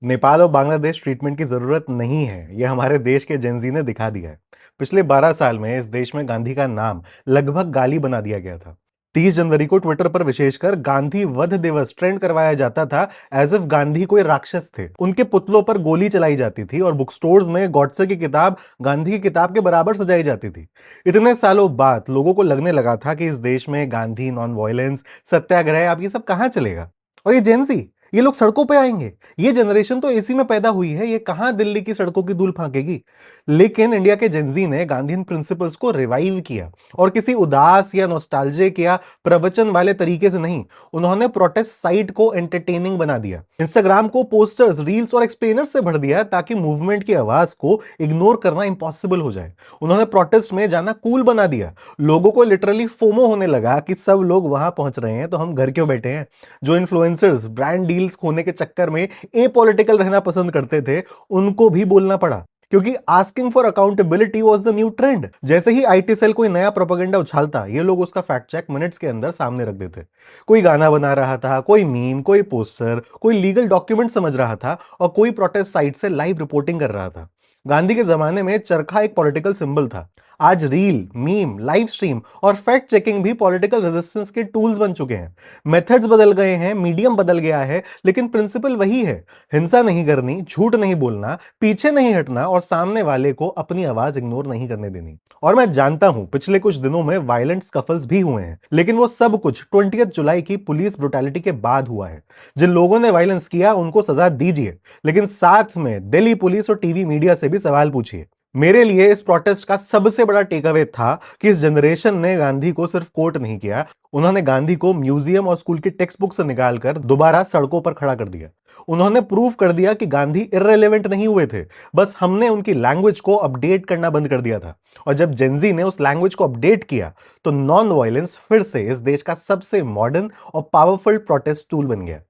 नेपाल और बांग्लादेश ट्रीटमेंट की जरूरत नहीं है, यह हमारे देश के जेनजी ने दिखा दिया है। पिछले 12 साल में इस देश में गांधी का नाम लगभग गाली बना दिया गया था। 30 जनवरी को ट्विटर पर विशेषकर गांधी वध दिवस ट्रेंड करवाया जाता था, एज इफ गांधी कोई राक्षस थे। उनके पुतलों पर गोली चलाई जाती थी और बुक स्टोर्स में गॉडसे की किताब गांधी की किताब के बराबर सजाई जाती थी। इतने सालों बाद लोगों को लगने लगा था कि इस देश में गांधी, नॉन वायलेंस, सत्याग्रह, अब ये सब कहां चलेगा। और ये जेनजी, ये लोग सड़कों पे आएंगे। ये जनरेशन तो एसी में पैदा हुई है, ये कहां दिल्ली की सड़कों की धूल फाकेगी। लेकिन इंडिया के जेनजी ने गांधीयन प्रिंसिपल्स को रिवाइव किया, और किसी उदास या नॉस्टैल्जिक या प्रवचन वाले तरीके से नहीं। उन्होंने प्रोटेस्ट साइट को एंटरटेनिंग बना दिया, इंस्टाग्राम को पोस्टर्स, रील्स और एक्सप्लेनर्स से भर दिया, ताकि मूवमेंट की आवाज को इग्नोर करना इंपॉसिबल हो जाए। उन्होंने प्रोटेस्ट में जाना कूल बना दिया। लोगों को लिटरली फोमो होने लगा कि सब लोग वहां पहुंच रहे हैं तो हम घर क्यों बैठे हैं। जो इन्फ्लुएंसर्स ब्रांड डील्स खोने के चक्कर में ए पॉलिटिकल रहना पसंद करते थे, उनको भी बोलना पड़ा, क्योंकि asking for accountability was the new trend. जैसे ही आईटी सेल कोई नया प्रोपेगेंडा उछालता, ये लोग उसका फैक्ट चेक मिनट्स के अंदर सामने रख देते। कोई गाना बना रहा था, कोई मीम, कोई पोस्टर, कोई लीगल डॉक्यूमेंट समझ रहा था, और कोई प्रोटेस्ट साइट से लाइव रिपोर्टिंग कर रहा था। गांधी के जमाने में चरखा एक पॉलिटिकल सिंबल था। आज रील, मीम, लाइव स्ट्रीम और फैक्ट चेकिंग भी पॉलिटिकल रेजिस्टेंस के टूल्स बन चुके हैं। मेथड्स बदल गए हैं, मीडियम बदल गया है, लेकिन प्रिंसिपल वही है। हिंसा नहीं करनी, झूठ नहीं बोलना, पीछे नहीं हटना, और सामने वाले को अपनी आवाज इग्नोर नहीं करने देनी। और मैं जानता हूं पिछले कुछ दिनों में वायलेंट स्कफल्स भी हुए हैं, लेकिन वो सब कुछ 20 जुलाई की पुलिस ब्रुटैलिटी के बाद हुआ है। जिन लोगों ने वायलेंस किया उनको सजा दीजिए, लेकिन साथ में दिल्ली पुलिस और टीवी मीडिया से भी सवाल पूछिए। मेरे लिए इस प्रोटेस्ट का सबसे बड़ा टेक अवे था कि इस जनरेशन ने गांधी को सिर्फ कोट नहीं किया, उन्होंने गांधी को म्यूजियम और स्कूल की टेक्स्ट बुक से निकालकर दोबारा सड़कों पर खड़ा कर दिया। उन्होंने प्रूव कर दिया कि गांधी इररिलेवेंट नहीं हुए थे, बस हमने उनकी लैंग्वेज को अपडेट करना बंद कर दिया था। और जब जेनजी ने उस लैंग्वेज को अपडेट किया, तो नॉन वायलेंस फिर से इस देश का सबसे मॉडर्न और पावरफुल प्रोटेस्ट टूल बन गया।